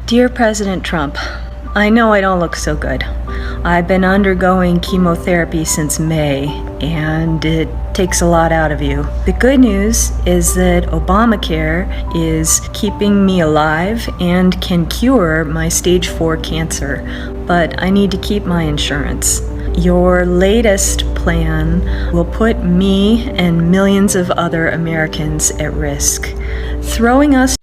Dear President Trump, I know I don't look so good. I've been undergoing chemotherapy since May, and it takes a lot out of you. The good news is that Obamacare is keeping me alive and can cure my stage 4 cancer, but I need to keep my insurance. Your latest plan will put me and millions of other Americans at risk, throwing us.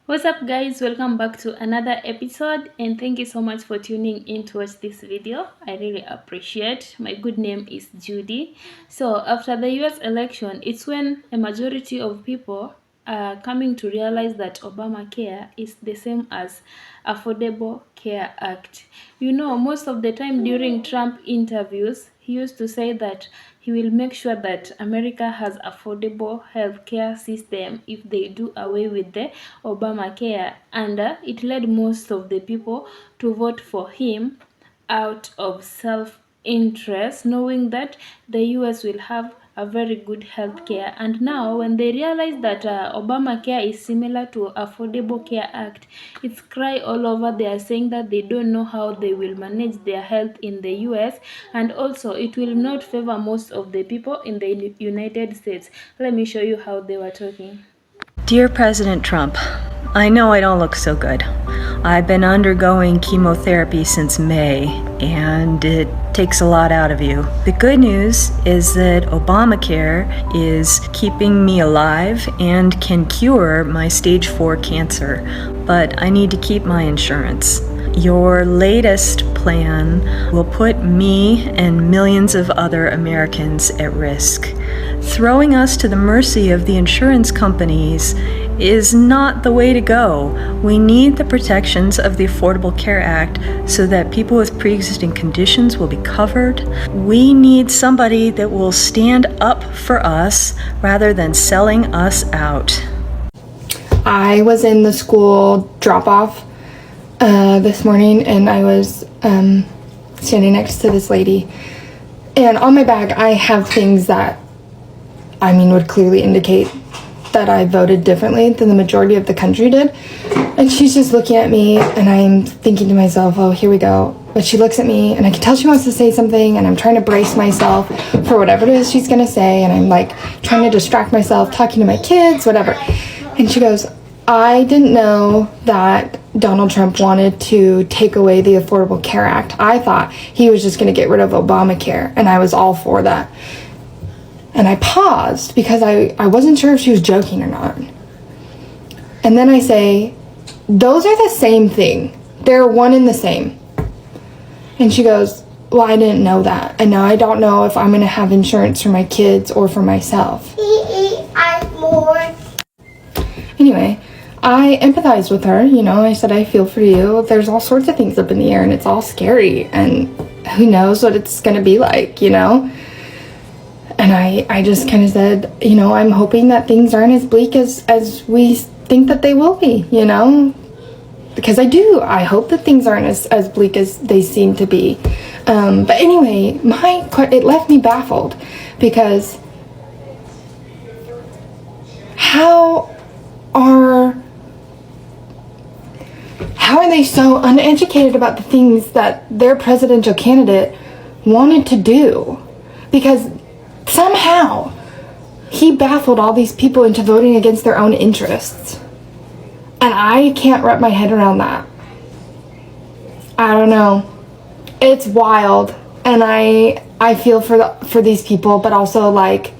What's up guys, welcome back to another episode, and thank you so much for tuning in to watch this video. I really appreciate. My good name is Judy. So after the US election, it's when a majority of people are coming to realize that Obamacare is the same as Affordable Care Act. You know, most of the time during Trump interviews, he used to say that he will make sure that America has affordable healthcare system if they do away with the Obamacare, and it led most of the people to vote for him out of self-interest, knowing that the US will have a very good healthcare. And now when they realize that Obamacare is similar to Affordable Care Act, it's cry all over. They are saying that they don't know how they will manage their health in the US, and also it will not favor most of the people in the United States. Let me show you how they were talking. Dear President Trump, I know I don't look so good. I've been undergoing chemotherapy since May, and it takes a lot out of you. The good news is that Obamacare is keeping me alive and can cure my stage 4 cancer, but I need to keep my insurance. Your latest plan will put me and millions of other Americans at risk. Throwing us to the mercy of the insurance companies is not the way to go. We need the protections of the Affordable Care Act so that people with pre-existing conditions will be covered. We need somebody that will stand up for us rather than selling us out. I was in the school drop-off this morning, and I was standing next to this lady, and on my bag I have things that would clearly indicate that I voted differently than the majority of the country did. And she's just looking at me, and I'm thinking to myself, oh, here we go. But she looks at me, and I can tell she wants to say something, and I'm trying to brace myself for whatever it is she's gonna say, and I'm like trying to distract myself, talking to my kids, whatever. And she goes, I didn't know that Donald Trump wanted to take away the Affordable Care Act. I thought he was just gonna get rid of Obamacare, and I was all for that. And I paused because I wasn't sure if she was joking or not. And then I say, those are the same thing. They're one and the same. And she goes, well, I didn't know that. And now I don't know if I'm going to have insurance for my kids or for myself. Anyway, I empathized with her. You know, I said, I feel for you. There's all sorts of things up in the air, and it's all scary. And who knows what it's going to be like, you know? And I just kind of said, you know, I'm hoping that things aren't as bleak as we think that they will be, you know? Because I hope that things aren't as bleak as they seem to be. But anyway, it left me baffled, because how are they so uneducated about the things that their presidential candidate wanted to do? Because somehow he baffled all these people into voting against their own interests. And I can't wrap my head around that. I don't know. It's wild. And I feel for these people, but also like,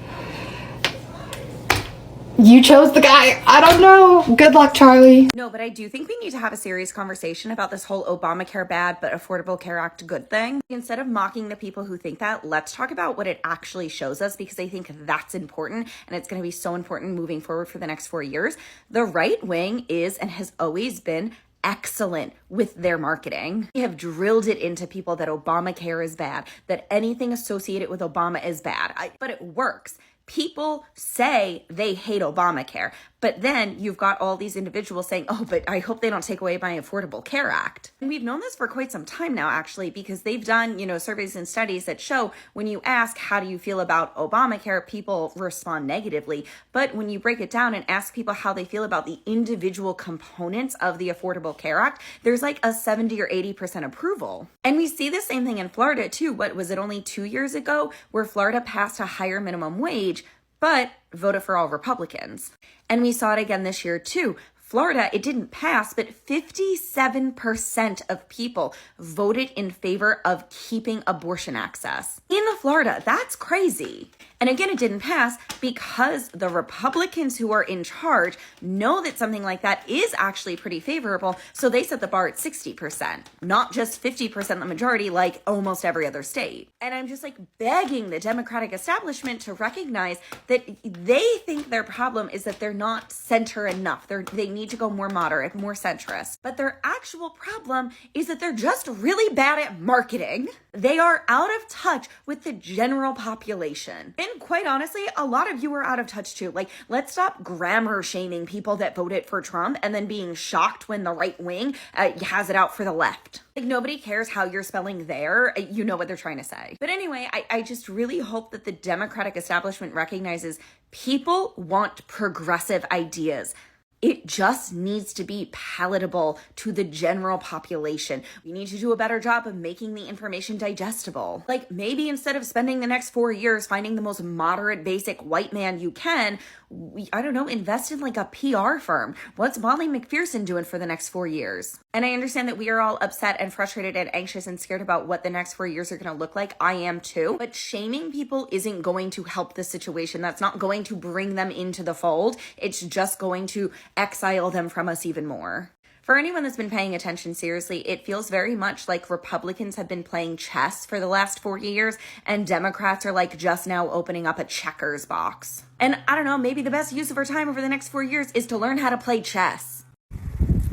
you chose the guy. I don't know. Good luck, Charlie. No, but I do think we need to have a serious conversation about this whole Obamacare bad but Affordable Care Act good thing. Instead of mocking the people who think that, let's talk about what it actually shows us, because I think that's important, and it's going to be so important moving forward for the next 4 years. The right wing is and has always been excellent with their marketing. They have drilled it into people that Obamacare is bad, that anything associated with Obama is bad, but it works. People say they hate Obamacare, But then you've got all these individuals saying, oh, but I hope they don't take away my Affordable Care Act. And we've known this for quite some time now, actually, because they've done, surveys and studies that show when you ask, how do you feel about Obamacare, people respond negatively. But when you break it down and ask people how they feel about the individual components of the Affordable Care Act, there's like a 70 or 80% approval. And we see the same thing in Florida too. What was it, only 2 years ago, where Florida passed a higher minimum wage, but voted for all Republicans. And we saw it again this year too. Florida, it didn't pass, but 57% of people voted in favor of keeping abortion access. In Florida, that's crazy. And again, it didn't pass because the Republicans who are in charge know that something like that is actually pretty favorable. So they set the bar at 60%, not just 50% the majority like almost every other state. And I'm just like begging the Democratic establishment to recognize that they think their problem is that they're not center enough. They need to go more moderate, more centrist. But their actual problem is that they're just really bad at marketing. They are out of touch with the general population. And quite honestly, a lot of you are out of touch too. Like, let's stop grammar shaming people that voted for Trump and then being shocked when the right wing has it out for the left. Like, nobody cares how you're spelling there. You know what they're trying to say. But anyway, I just really hope that the Democratic establishment recognizes people want progressive ideas. It just needs to be palatable to the general population. We need to do a better job of making the information digestible. Like, maybe instead of spending the next 4 years finding the most moderate, basic white man you can, invest in like a PR firm. What's Molly McPherson doing for the next 4 years? And I understand that we are all upset and frustrated and anxious and scared about what the next 4 years are going to look like. I am too. But shaming people isn't going to help the situation. That's not going to bring them into the fold. It's just going to exile them from us even more. For anyone that's been paying attention seriously, it feels very much like Republicans have been playing chess for the last 40 years and Democrats are like just now opening up a checkers box. And I don't know, maybe the best use of our time over the next 4 years is to learn how to play chess.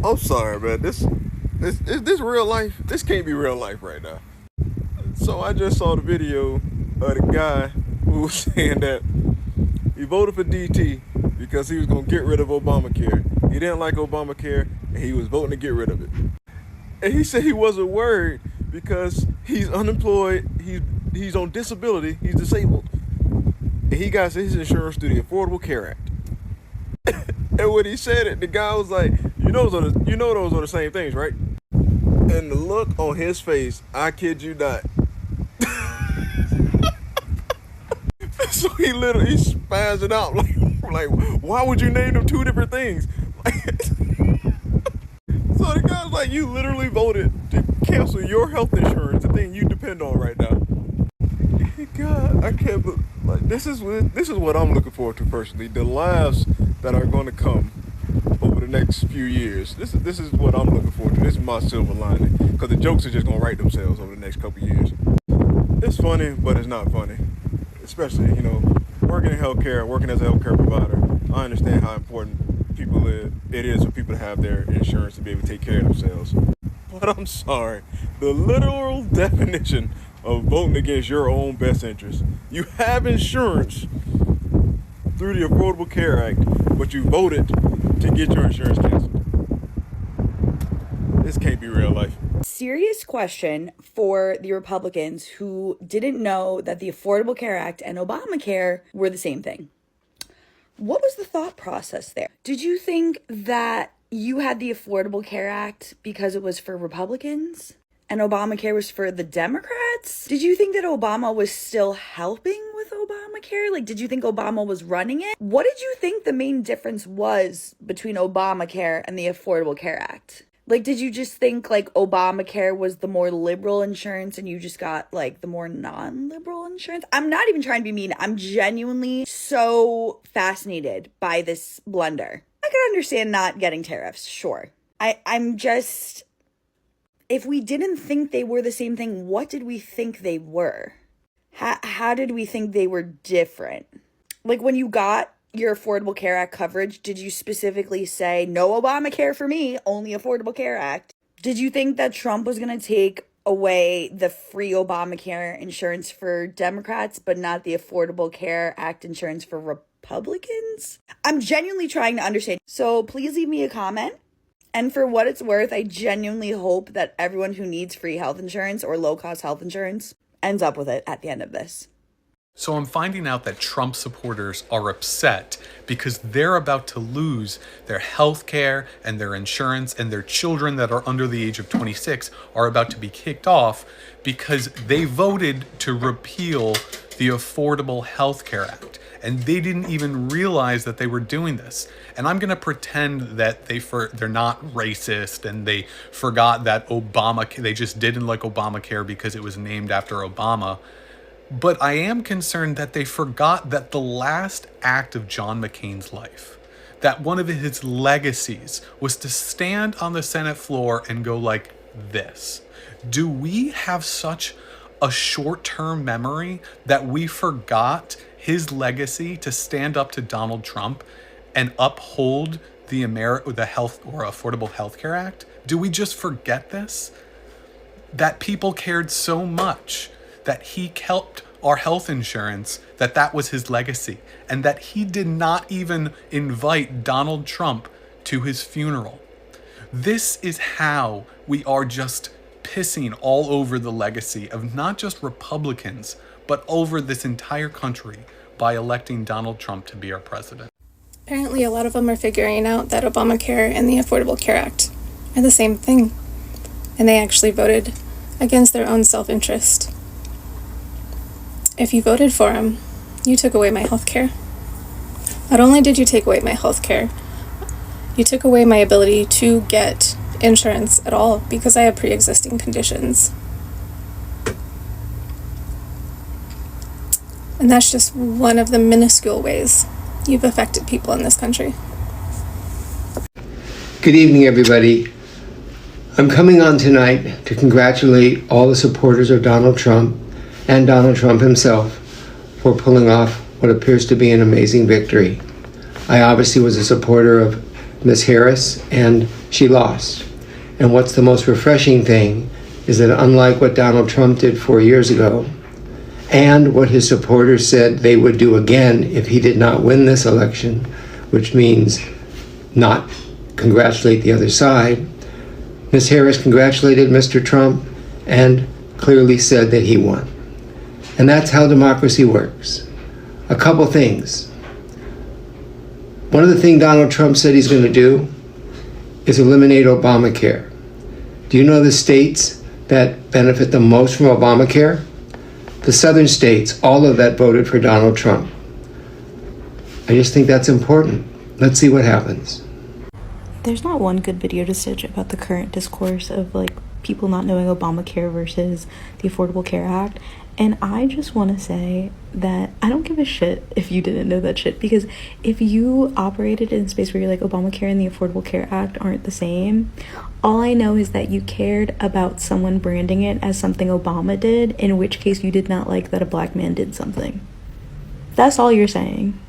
I'm sorry, man. This is this real life? This can't be real life right now. So I just saw the video of the guy who was saying that he voted for DT because he was going to get rid of Obamacare. He didn't like Obamacare, and he was voting to get rid of it. And he said he wasn't worried because he's unemployed, he's on disability, he's disabled. And he got his insurance through the Affordable Care Act. And when he said it, the guy was like, those are the same things, right? And the look on his face, I kid you not. So he literally spazzing out like, why would you name them two different things? So the guy's like, you literally voted to cancel your health insurance, the thing you depend on right now. God, I can't believe, this is what I'm looking forward to personally. The lives that are going to come over the next few years. This is what I'm looking forward to. This is my silver lining, because the jokes are just going to write themselves over the next couple years. It's funny, but it's not funny. Especially, working in healthcare, working as a healthcare provider, I understand how important it is for people to have their insurance to be able to take care of themselves. But I'm sorry, the literal definition of voting against your own best interest. You have insurance through the Affordable Care Act, but you voted to get your insurance canceled. This can't be real life. Serious question for the Republicans who didn't know that the Affordable Care Act and Obamacare were the same thing. What was the thought process there? Did you think that you had the Affordable Care Act because it was for Republicans and Obamacare was for the Democrats? Did you think that Obama was still helping with Obamacare? Like, did you think Obama was running it? What did you think the main difference was between Obamacare and the Affordable Care Act? Like, did you just think, like, Obamacare was the more liberal insurance and you just got, like, the more non-liberal insurance? I'm not even trying to be mean. I'm genuinely so fascinated by this blunder. I could understand not getting tariffs, sure. I'm just... If we didn't think they were the same thing, what did we think they were? How did we think they were different? Like, when you got your Affordable Care Act coverage, did you specifically say, no Obamacare for me, only Affordable Care Act? Did you think that Trump was going to take away the free Obamacare insurance for Democrats, but not the Affordable Care Act insurance for Republicans? I'm genuinely trying to understand. So please leave me a comment. And for what it's worth, I genuinely hope that everyone who needs free health insurance or low-cost health insurance ends up with it at the end of this. So I'm finding out that Trump supporters are upset because they're about to lose their health care and their insurance, and their children that are under the age of 26 are about to be kicked off because they voted to repeal the Affordable Health Care Act. And they didn't even realize that they were doing this. And I'm going to pretend that they're not racist and they forgot that they just didn't like Obamacare because it was named after Obama. But I am concerned that they forgot that the last act of John McCain's life, that one of his legacies was to stand on the Senate floor and go like this. Do we have such a short-term memory that we forgot his legacy to stand up to Donald Trump and uphold the Affordable Health Care Act? Do we just forget this? That people cared so much that he kept our health insurance, that was his legacy, and that he did not even invite Donald Trump to his funeral. This is how we are just pissing all over the legacy of not just Republicans, but over this entire country by electing Donald Trump to be our president. Apparently, a lot of them are figuring out that Obamacare and the Affordable Care Act are the same thing, and they actually voted against their own self-interest. If you voted for him, you took away my health care. Not only did you take away my health care, you took away my ability to get insurance at all because I have pre-existing conditions. And that's just one of the minuscule ways you've affected people in this country. Good evening, everybody. I'm coming on tonight to congratulate all the supporters of Donald Trump and Donald Trump himself for pulling off what appears to be an amazing victory. I obviously was a supporter of Ms. Harris, and she lost. And what's the most refreshing thing is that unlike what Donald Trump did 4 years ago, and what his supporters said they would do again if he did not win this election, which means not congratulate the other side, Ms. Harris congratulated Mr. Trump and clearly said that he won. And that's how democracy works. A couple things. One of the things Donald Trump said he's going to do is eliminate Obamacare. Do you know the states that benefit the most from Obamacare? The southern states, all of that voted for Donald Trump. I just think that's important. Let's see what happens. There's not one good video to stitch about the current discourse of people not knowing Obamacare versus the Affordable Care Act. And I just want to say that I don't give a shit if you didn't know that shit, because if you operated in a space where you're like, Obamacare and the Affordable Care Act aren't the same, all I know is that you cared about someone branding it as something Obama did, in which case you did not like that a black man did something. That's all you're saying.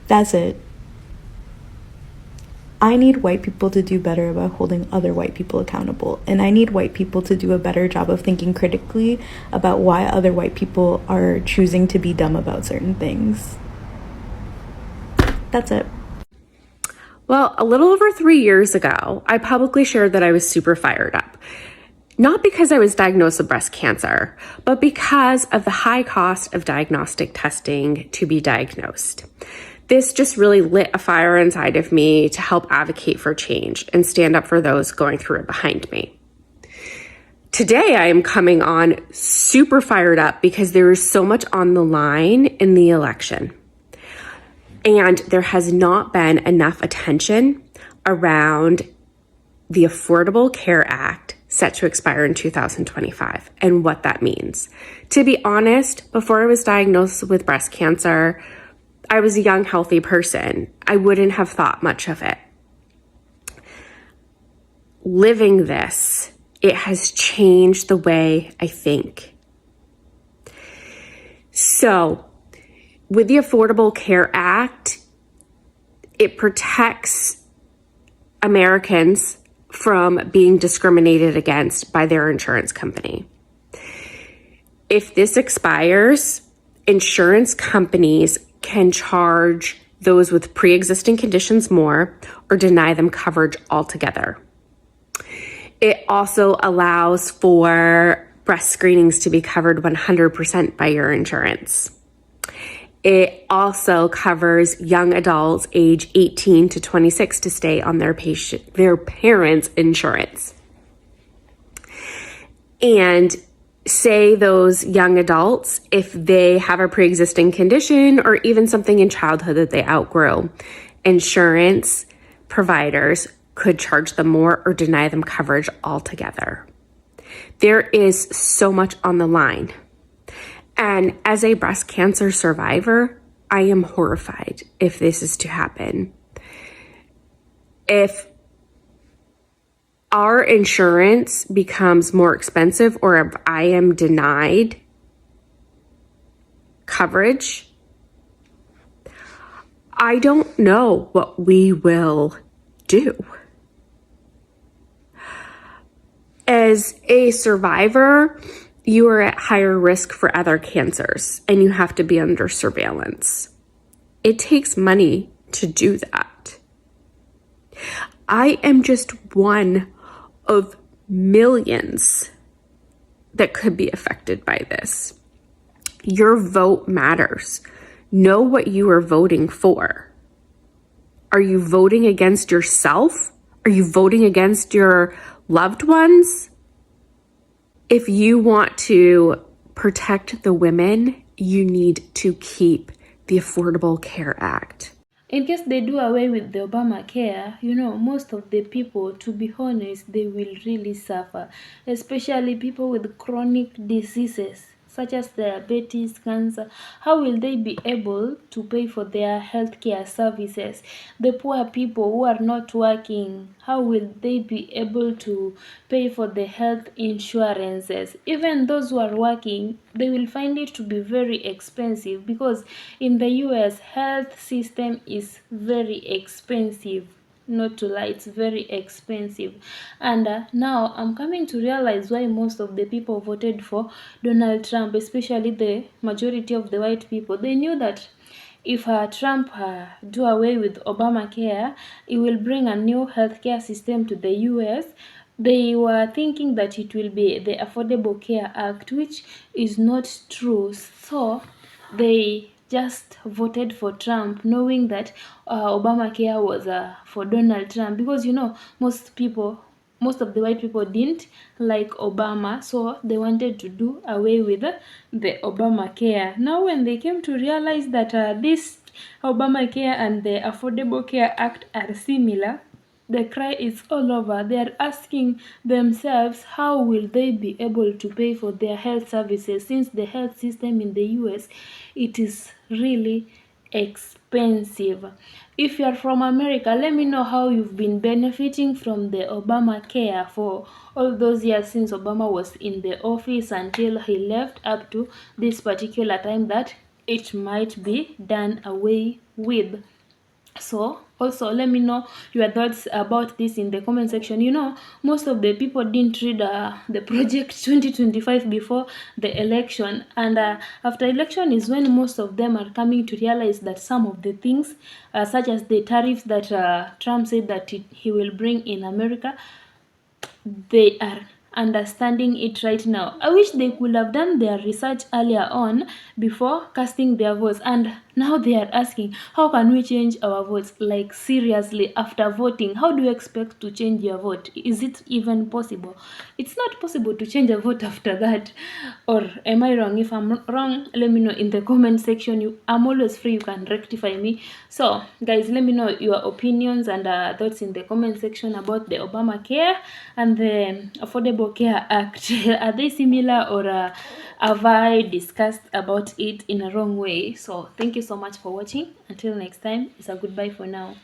That's it. I need white people to do better about holding other white people accountable. And I need white people to do a better job of thinking critically about why other white people are choosing to be dumb about certain things. That's it. Well, a little over 3 years ago, I publicly shared that I was super fired up. Not because I was diagnosed with breast cancer, but because of the high cost of diagnostic testing to be diagnosed. This just really lit a fire inside of me to help advocate for change and stand up for those going through it behind me. Today, I am coming on super fired up because there is so much on the line in the election. And there has not been enough attention around the Affordable Care Act set to expire in 2025 and what that means. To be honest, before I was diagnosed with breast cancer, I was a young, healthy person. I wouldn't have thought much of it. Living this, it has changed the way I think. So, with the Affordable Care Act, it protects Americans from being discriminated against by their insurance company. If this expires, insurance companies can charge those with pre-existing conditions more or deny them coverage altogether. It also allows for breast screenings to be covered 100% by your insurance. It also covers young adults age 18 to 26 to stay on their parents' insurance. And say those young adults, if they have a pre-existing condition or even something in childhood that they outgrew, insurance providers could charge them more or deny them coverage altogether. There is so much on the line. And as a breast cancer survivor, I am horrified if this is to happen. If our insurance becomes more expensive or if I am denied coverage, I don't know what we will do. As a survivor, you are at higher risk for other cancers and you have to be under surveillance. It takes money to do that. I am just one of millions that could be affected by this. Your vote matters. Know what you are voting for. Are you voting against yourself? Are you voting against your loved ones? If you want to protect the women, you need to keep the Affordable Care Act. In case they do away with the Obamacare, most of the people, to be honest, they will really suffer, especially people with chronic diseases such as diabetes, cancer. How will they be able to pay for their healthcare services? The poor people who are not working, how will they be able to pay for the health insurances? Even those who are working, they will find it to be very expensive because in the US, health system is very expensive. Not to lie, it's very expensive. And now I'm coming to realize why most of the people voted for Donald Trump, especially the majority of the white people. They knew that if Trump do away with Obamacare, it will bring a new healthcare system to the US. They were thinking that it will be the Affordable Care Act, which is not true. So they just voted for Trump, knowing that Obamacare was for Donald Trump, because most of the white people didn't like Obama, so they wanted to do away with the Obamacare. Now when they came to realize that this Obamacare and the Affordable Care Act are similar, the cry is all over. They are asking themselves how will they be able to pay for their health services, since the health system in the US, it is really expensive. If you are from America, let me know how you've been benefiting from the Obamacare for all those years since Obama was in the office until he left, up to this particular time that it might be done away with. So also let me know your thoughts about this in the comment section. Most of the people didn't read the project 2025 before the election, and after election is when most of them are coming to realize that some of the things such as the tariffs that Trump said that he will bring in America, they are understanding it right now. I wish they could have done their research earlier on before casting their votes, and now they are asking how can we change our votes. Like seriously, after voting, how do you expect to change your vote? Is it even possible? It's not possible to change a vote after that. Or am I wrong? If I'm wrong, let me know in the comment section. I'm always free, you can rectify me. So guys, let me know your opinions and thoughts in the comment section about the Obamacare and the Affordable Care Act. Are they similar, or have I discussed about it in a wrong way? So thank you so much for watching. Until next time, it's a goodbye for now.